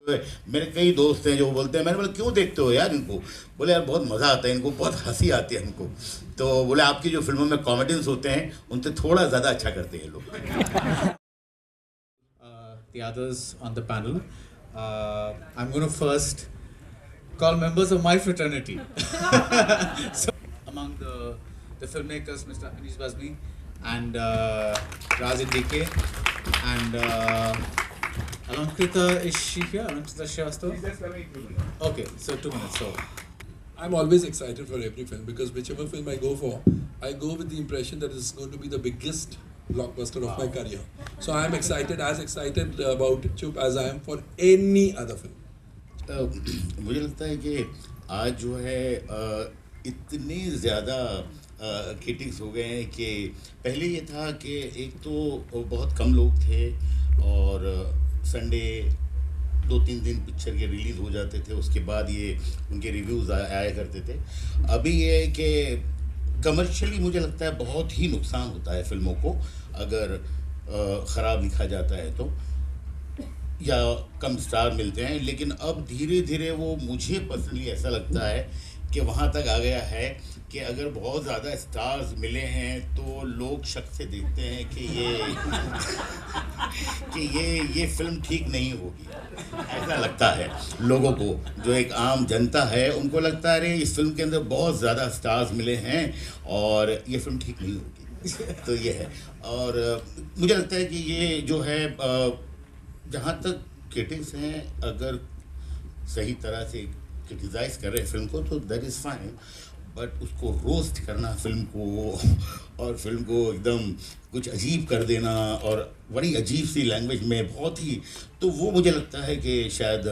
मेरे कई दोस्त हैं जो बोलते हैं, मैंने बोला क्यों देखते हो यार इनको? बोले यार बहुत मज़ा आता है इनको, बहुत हंसी आती है इनको। तो बोले आपकी जो फिल्मों में कॉमेडियंस होते हैं उनसे थोड़ा ज़्यादा अच्छा करते हैं लोग। The others on the panel. I'm going to first call members of my fraternity. So, among the filmmakers, Mr. Anish Bazmi and Razin DK and Alankrita, is she here? Alankrita Srivastava? Okay, so 2 minutes. So I'm always excited for every film because whichever film I go for, I go with the impression that it's going to be the biggest blockbuster of my career. So I'm as excited about Chup as I am for any other film. मुझे लगता है कि आज जो है इतने ज़्यादा critics हो गए हैं कि पहले ये था कि एक तो बहुत कम लोग थे और संडे 2-3 दिन पिक्चर के रिलीज़ हो जाते थे, उसके बाद ये उनके रिव्यूज़ आया करते थे। अभी ये है कि कमर्शियली मुझे लगता है बहुत ही नुकसान होता है फिल्मों को अगर ख़राब लिखा जाता है तो, या कम स्टार मिलते हैं। लेकिन अब धीरे धीरे वो, मुझे पर्सनली ऐसा लगता है कि वहाँ तक आ गया है कि अगर बहुत ज़्यादा स्टार्स मिले हैं तो लोग शक से देखते हैं कि ये फिल्म ठीक नहीं होगी। ऐसा लगता है लोगों को, जो एक आम जनता है उनको लगता है अरे इस फिल्म के अंदर बहुत ज़्यादा स्टार्स मिले हैं और ये फिल्म ठीक नहीं होगी। तो ये है, और मुझे लगता है कि ये जो है जहाँ तक क्रिटिक्स हैं अगर सही तरह से क्रिटिसाइज़ कर रहे हैं फिल्म को तो दैट इज़ फाइन, बट उसको रोस्ट करना फिल्म को और फिल्म को एकदम कुछ अजीब कर देना और बड़ी अजीब सी लैंग्वेज में बहुत ही, तो वो मुझे लगता है कि शायद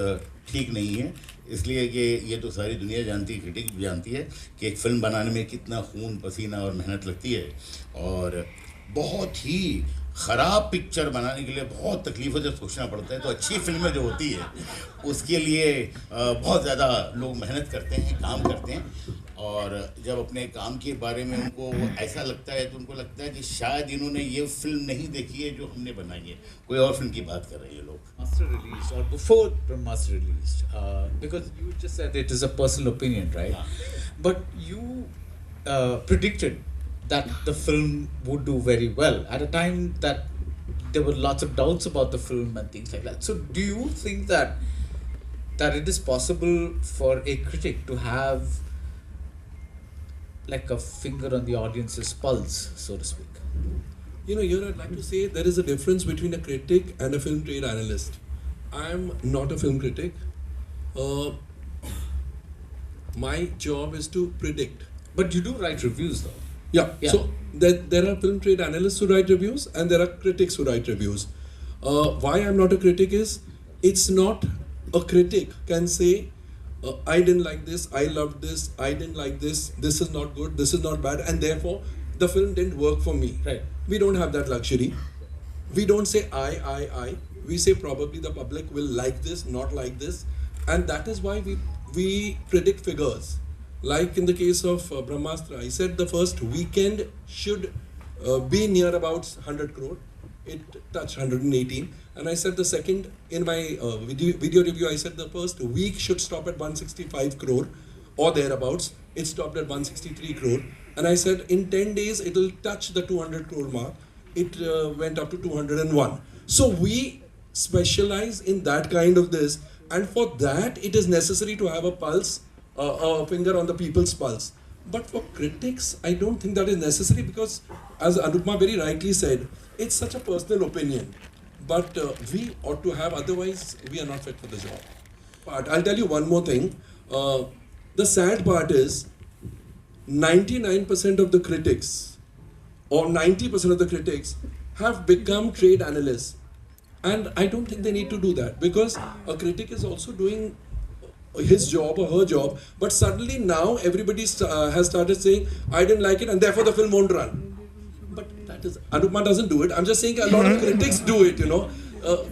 ठीक नहीं है। इसलिए कि ये तो सारी दुनिया जानती है, क्रिटिक भी जानती है कि एक फ़िल्म बनाने में कितना खून पसीना और मेहनत लगती है, और बहुत ही ख़राब पिक्चर बनाने के लिए बहुत तकलीफ़ों से सोचना पड़ता है। तो अच्छी फिल्में जो होती है उसके लिए बहुत ज़्यादा लोग मेहनत करते हैं, काम करते हैं, और जब अपने काम के बारे में उनको ऐसा लगता है तो उनको लगता है कि शायद इन्होंने ये फिल्म नहीं देखी है जो हमने बनाई है, कोई और फिल्म की बात कर रहे हैं लोग। Master released or before Master released, because you just said it is a personal opinion, right? Yeah. But you predicted that the film would do very well at a time that there were lots of doubts about the film and things like that. So do you think that it is possible for a critic to have like a finger on the audience's pulse, so to speak? You know, here I'd like to say there is a difference between a critic and a film trade analyst. I am not a film critic. My job is to predict. But you do write reviews though. Yeah. Yeah. So there are film trade analysts who write reviews and there are critics who write reviews. Why I'm not a critic is, it's not a critic can say, I didn't like this, I loved this, I didn't like this, this is not good, this is not bad, and therefore the film didn't work for me. Right. We don't have that luxury. We don't say I. We say probably the public will like this, not like this, and that is why we predict figures. Like in the case of Brahmastra, I said the first weekend should be near about 100 crore. It touched 118. And I said the second, in my video review, I said the first week should stop at 165 crore or thereabouts. It stopped at 163 crore. And I said in 10 days, it will touch the 200 crore mark. It went up to 201. So we specialize in that kind of this. And for that, it is necessary to have a pulse, a finger on the people's pulse. But for critics, I don't think that is necessary because, as Anupma very rightly said, it's such a personal opinion. But we ought to have, otherwise we are not fit for the job. But I'll tell you one more thing. The sad part is 99% of the critics or 90% of the critics have become trade analysts. And I don't think they need to do that because a critic is also doing his job or her job, but suddenly now everybody has started saying, I didn't like it and therefore the film won't run. But that is, Anupma doesn't do it. I'm just saying a lot of critics do it,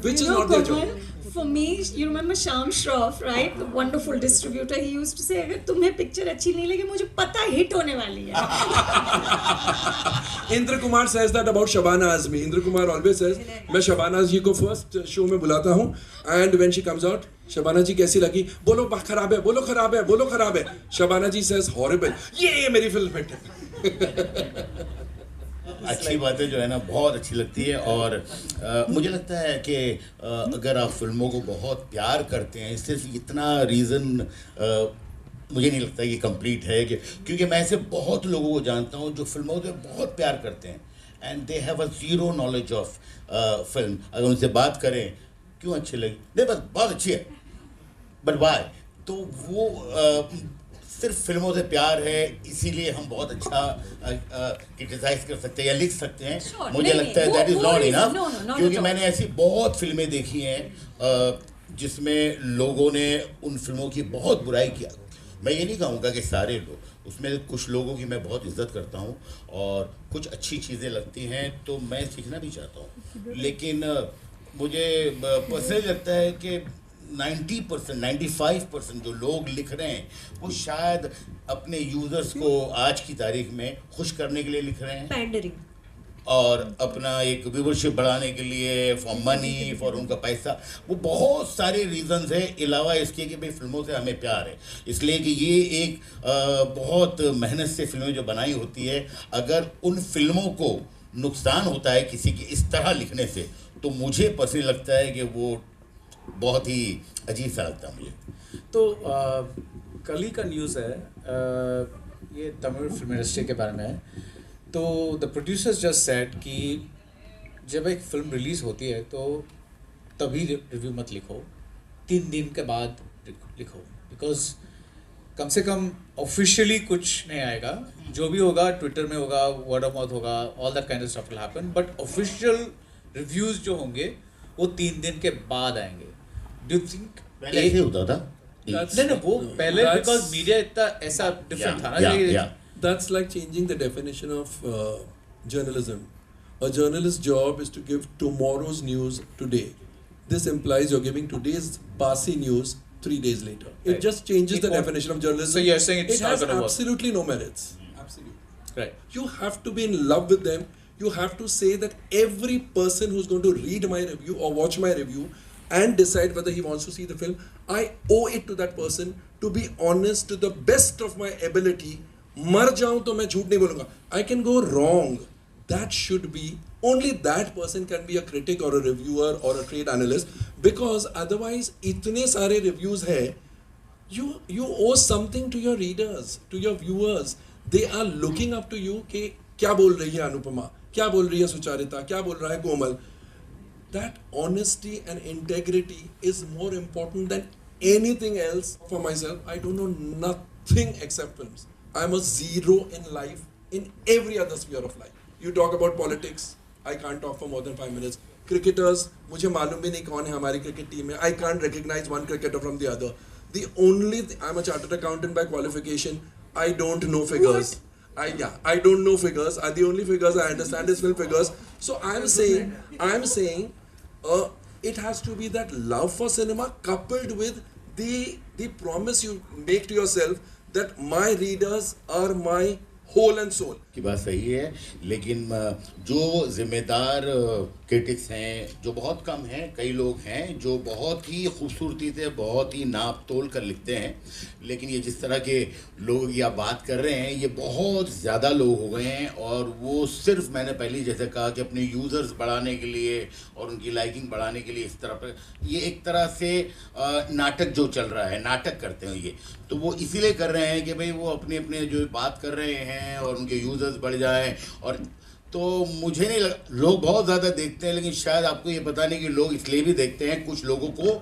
which is not their job. For me, you remember Sham Shroff, right? The wonderful distributor. He used to say, अगर तुम्हें picture अच्छी नहीं लगी, मुझे पता hit होने वाली है. Indra Kumar says that about Shabana Azmi. Indra Kumar always says, मैं Shabana Azmi को first show में बुलाता हूँ, and when she comes out, Shabana जी कैसी लगी? बोलो खराब है, बोलो खराब है, बोलो खराब है. शबाना जी says horrible. ये मेरी फिल्म हिट है. अच्छी बातें जो है ना बहुत अच्छी लगती है और मुझे लगता है कि अगर आप फिल्मों को बहुत प्यार करते हैं, सिर्फ इतना रीज़न मुझे नहीं लगता कि कंप्लीट है कि क्योंकि मैं ऐसे बहुत लोगों को जानता हूँ जो फिल्मों से बहुत प्यार करते हैं and they have a zero knowledge of film. अगर उनसे बात करें क्यों अच्छी लगी, नहीं बस बहुत अच्छी है, बट वाई, तो वो सिर्फ फिल्मों से प्यार है इसीलिए हम बहुत अच्छा क्रिटिसाइज कर सकते हैं या लिख सकते हैं. Sure, मुझे लगता है that is not enough, not क्योंकि at all. मैंने ऐसी बहुत फिल्में देखी हैं जिसमें लोगों ने उन फिल्मों की बहुत बुराई किया. मैं ये नहीं कहूँगा कि सारे लोग, उसमें कुछ लोगों की मैं बहुत इज्जत करता हूँ और कुछ अच्छी चीज़ें लगती हैं तो मैं सीखना भी चाहता हूँ, लेकिन मुझे पर्सनली लगता है कि 90%, 95% जो लोग लिख रहे हैं वो शायद अपने यूज़र्स को आज की तारीख में खुश करने के लिए लिख रहे हैं पैंडरिंग और अपना एक व्यूवरशिप बढ़ाने के लिए, फॉर मनी, फॉर उनका पैसा. वो बहुत सारे रीजंस हैं अलावा इसके कि भाई फिल्मों से हमें प्यार है, इसलिए कि ये एक बहुत मेहनत से फिल्में जो बनाई होती है, अगर उन फिल्मों को नुकसान होता है किसी के इस तरह लिखने से तो मुझे पर्सनली लगता है कि वो बहुत ही अजीब सा लगता है मुझे. तो कल ही का न्यूज़ है, ये तमिल फिल्म इंडस्ट्री के बारे में है. तो द प्रोड्यूसर्स जस्ट सेड कि जब एक फिल्म रिलीज़ होती है तो तभी रिव्यू मत लिखो, 3 दिन के बाद लिखो, बिकॉज कम से कम ऑफिशियली कुछ नहीं आएगा. जो भी होगा ट्विटर में होगा, वर्ड ऑफ माउथ होगा, all that kind of stuff will happen, but official reviews जो होंगे वो 3 दिन के बाद आएंगे. डू यू थिंक पहले ऐसे होता था? नहीं, वो पहले बिकॉज मीडिया इतना ऐसा डिफरेंट था ना. That's like changing the definition of journalism. A journalist's job is to give tomorrow's news today. This implies you're giving today's Basi news 3 days later. It Right. just changes It the won't- definition of journalism. So you're saying it's it not has gonna work. absolutely no merits. Absolutely. Right. You have to be in love with them. You have to say that every person who's going to read my review or watch my review and decide whether he wants to see the film, I owe it to that person to be honest to the best of my ability. मर जाऊं तो मैं झूठ नहीं बोलूंगा. I can go wrong. That should be only that person can be a critic or a reviewer or a trade analyst, because otherwise इतने सारे reviews है. You owe something to your readers, to your viewers. They are looking up to you कि क्या बोल रही है अनुपमा, क्या बोल रही है सुचारिता, क्या बोल रहा है कोमल. That honesty and integrity is more important than anything else. For myself, I don't know nothing except films. I'm a zero in life, in every other sphere of life. You talk about politics, I can't talk for more than 5 minutes. Cricketers, मुझे मालूम भी नहीं कौन है हमारी cricket team में. I can't recognize one cricketer from the other. The only I'm a chartered accountant by qualification. I don't know figures. I don't know figures. The only figures I understand is film figures. So I'm saying, it has to be that love for cinema coupled with the promise you make to yourself that my readers are my whole and soul. की बात सही है, लेकिन जो जिम्मेदार critics हैं जो बहुत कम हैं, कई लोग हैं जो बहुत ही खूबसूरती से बहुत ही नाप तोल कर लिखते हैं, लेकिन ये जिस तरह के लोग या बात कर रहे हैं ये बहुत ज़्यादा लोग हो गए हैं और वो सिर्फ मैंने पहले ही जैसे कहा कि अपने यूज़र्स बढ़ाने के लिए और उनकी लाइकिंग बढ़ाने के लिए इस तरह पर ये एक तरह से नाटक जो चल रहा है, नाटक करते हैं ये, तो वो इसीलिए कर रहे हैं कि भाई वो अपने अपने जो बात कर रहे हैं और उनके यूज़र्स बढ़ जाएं. और तो मुझे नहीं लगा, लोग बहुत ज़्यादा देखते हैं, लेकिन शायद आपको ये पता नहीं कि लोग इसलिए भी देखते हैं कुछ लोगों को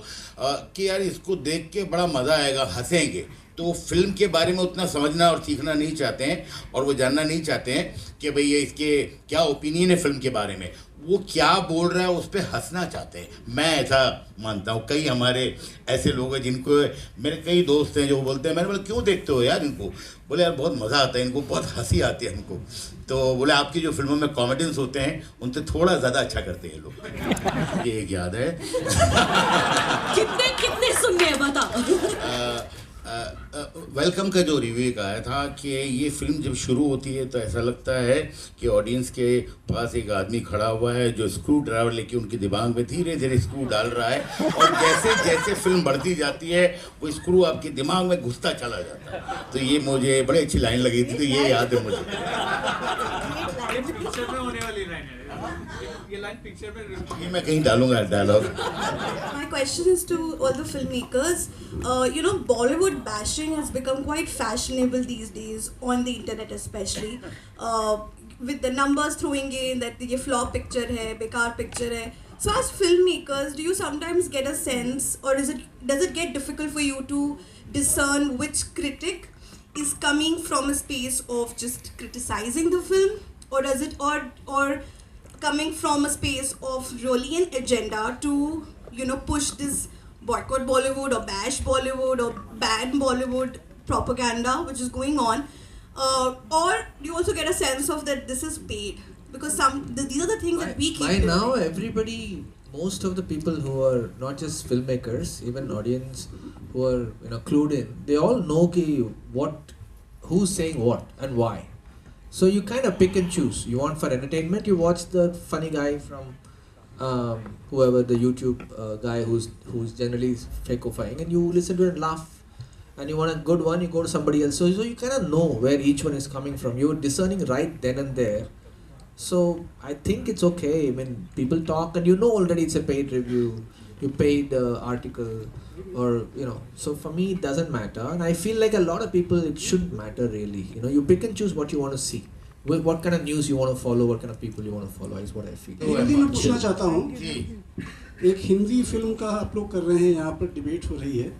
कि यार इसको देख के बड़ा मज़ा आएगा, हंसेंगे, तो वो फिल्म के बारे में उतना समझना और सीखना नहीं चाहते हैं और वो जानना नहीं चाहते हैं कि भाई ये इसके क्या ओपिनियन है फिल्म के बारे में, वो क्या बोल रहा है उस पर हंसना चाहते हैं. मैं ऐसा मानता हूँ. कई हमारे ऐसे लोग हैं जिनको, मेरे कई दोस्त हैं जो बोलते हैं, मैंने बोला क्यों देखते हो यार इनको, बोले यार बहुत मज़ा आता है इनको, बहुत हंसी आती है इनको. तो बोले आपकी जो फिल्मों में कॉमेडियंस होते हैं उनसे थोड़ा ज़्यादा अच्छा करते हैं लोग. ये एक याद है. कितने सुनने हैं बताओ. वेलकम का जो रिव्यू एक आया था कि ये फिल्म जब शुरू होती है तो ऐसा लगता है कि ऑडियंस के पास एक आदमी खड़ा हुआ है जो स्क्रू ड्राइवर लेके उनके दिमाग में धीरे धीरे स्क्रू डाल रहा है और जैसे जैसे फिल्म बढ़ती जाती है वो स्क्रू आपके दिमाग में घुसता चला जाता है। तो ये मुझे बड़ी अच्छी लाइन लगी थी, तो ये याद है मुझे। पिक्चर में होने वाली लाइन है ये लाइन पिक्चर में ये मैं कहीं डालूंगा dialogue. My question is to all the filmmakers. Bollywood bashing has become quite fashionable these days on the internet, especially with the numbers throwing in that ये flop picture है, बेकार picture है. So as filmmakers, do you sometimes get a sense, or does it get difficult for you to discern which critic is coming from a space of just criticizing the film, or does it or coming from a space of really an agenda to push this boycott Bollywood or bash Bollywood or ban Bollywood propaganda which is going on, or do you also get a sense of that this is paid, because these are the things that we keep by doing. now everybody, most of the people who are not just filmmakers, even audience who are clued in, they all know who's saying what and why. So you kind of pick and choose. You want for entertainment, you watch the funny guy from whoever, the YouTube guy who's generally fakifying, and you listen to it and laugh. And you want a good one, you go to somebody else. So you kind of know where each one is coming from. You're discerning right then and there. So I think it's okay. I mean, people talk and you know already it's a paid review, you paid article, or so for me it doesn't matter, and I feel like a lot of people it should matter really. You pick and choose what you want to see, what kind of news you want to follow, what kind of people you want to follow is what I feel. Hindi में पूछना चाहता हूँ, एक Hindi film का आप लोग कर रहे हैं, यहाँ पर डिबेट हो रही है,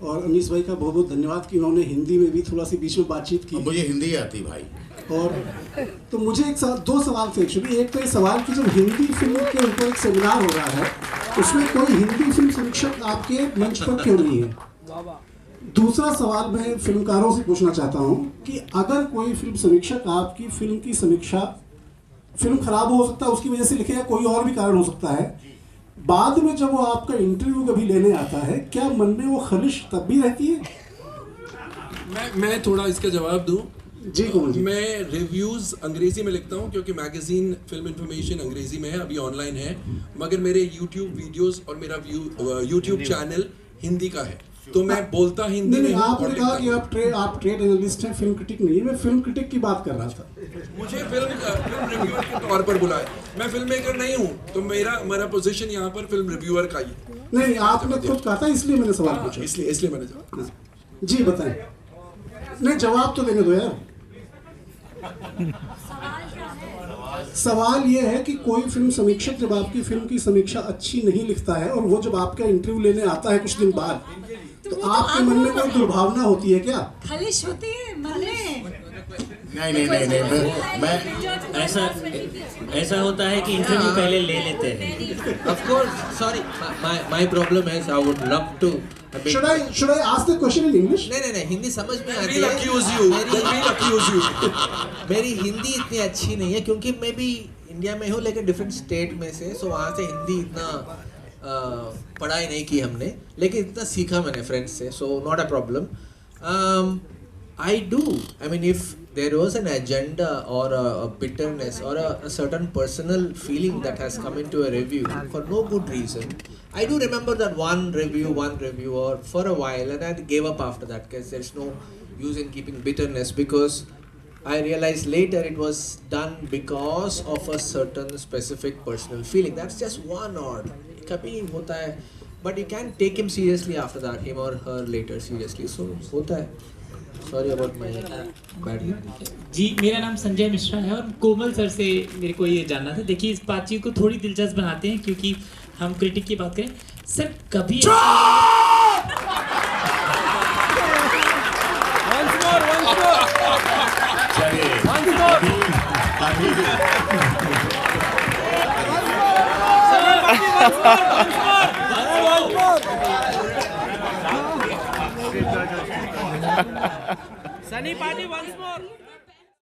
और अनीस भाई का बहुत बहुत धन्यवाद कि उन्होंने हिंदी में भी थोड़ा सी बीच में बातचीत की। मुझे हिंदी आती भाई। और तो मुझे दो सवाल थे एक्चुअली। एक तो ये सवाल कि जब हिंदी फिल्म के ऊपर एक सेमिनार हो रहा है, उसमें कोई हिंदी फिल्म समीक्षक आपके मंच पर क्यों नहीं है? दूसरा सवाल मैं फिल्मकारों से पूछना चाहता हूँ कि अगर कोई फिल्म समीक्षक आपकी फिल्म की समीक्षा, फिल्म खराब हो सकता है उसकी वजह से लिखे या कोई और भी कारण हो सकता है, बाद में जब वो आपका इंटरव्यू कभी लेने आता है, क्या मन में वो खलिश तब भी रहती है? मैं थोड़ा इसका जवाब दूं। जी कोमल जी। मैं रिव्यूज़ अंग्रेज़ी में लिखता हूं क्योंकि मैगज़ीन फिल्म इंफॉर्मेशन अंग्रेज़ी में है, अभी ऑनलाइन है, मगर मेरे यूट्यूब वीडियोस और मेरा यूट्यूब चैनल हिंदी का है, तो मैं बोलता हिंदी में। आपने कहा कि आप ट्रेड एनालिस्ट हैं, फिल्म क्रिटिक नहीं। मैं फिल्म क्रिटिक की बात कर रहा था। मुझे फिल्म रिव्यूअर के तौर पर बुलाया, मैं फिल्म मेकर नहीं हूँ, तो मेरा पोजीशन यहाँ पर फिल्म रिव्यूअर का ही है। नहीं, आपने खुद कहा था, इसलिए मैंने सवाल पूछा। इसलिए मैंने जवाब। जी बताएं। नहीं, जवाब तो देने दो यार। सवाल ये है कि कोई फिल्म समीक्षक जब आपकी फिल्म की समीक्षा अच्छी नहीं लिखता है और वो जब आपका इंटरव्यू लेने आता है कुछ दिन बाद, तो आपके मन में कोई दुर्भावना होती है क्या? खलिश होती है मन में? नहीं, मैं ऐसा होता है कि इंटरव्यू पहले ले लेते हैं। Of course, sorry, my problem is I would love to. Should I ask the question in English? नहीं, हिंदी समझ में आती है। We'll accuse you. मेरी हिंदी इतनी अच्छी नहीं है क्योंकि मैं भी इंडिया में हूँ लेकिन डिफरेंट स्टेट में से, सो वहाँ से हिंदी इतना पढ़ाई नहीं की हमने, लेकिन इतना सीखा मैंने फ्रेंड्स से, so not a problem. I do. I mean, if there was an agenda or a bitterness or a certain personal feeling that has come into a review for no good reason, I do remember that one reviewer for a while, and I gave up after that because there's no use in keeping bitterness, because I realized later it was done because of a certain specific personal feeling. That's just one odd. Kabhi hota hai, but you can't take him seriously after that, him or her later seriously. So hota hai. Sorry about my bad Hindi. जी, मेरा नाम संजय मिश्रा है और कोमल sir से मेरे को ये जानना था। देखिए, इस बातचीत को थोड़ी दिलचस्प बनाते हैं क्योंकि हम क्रिटिक की बात करें। सर कभी Sunny party once more.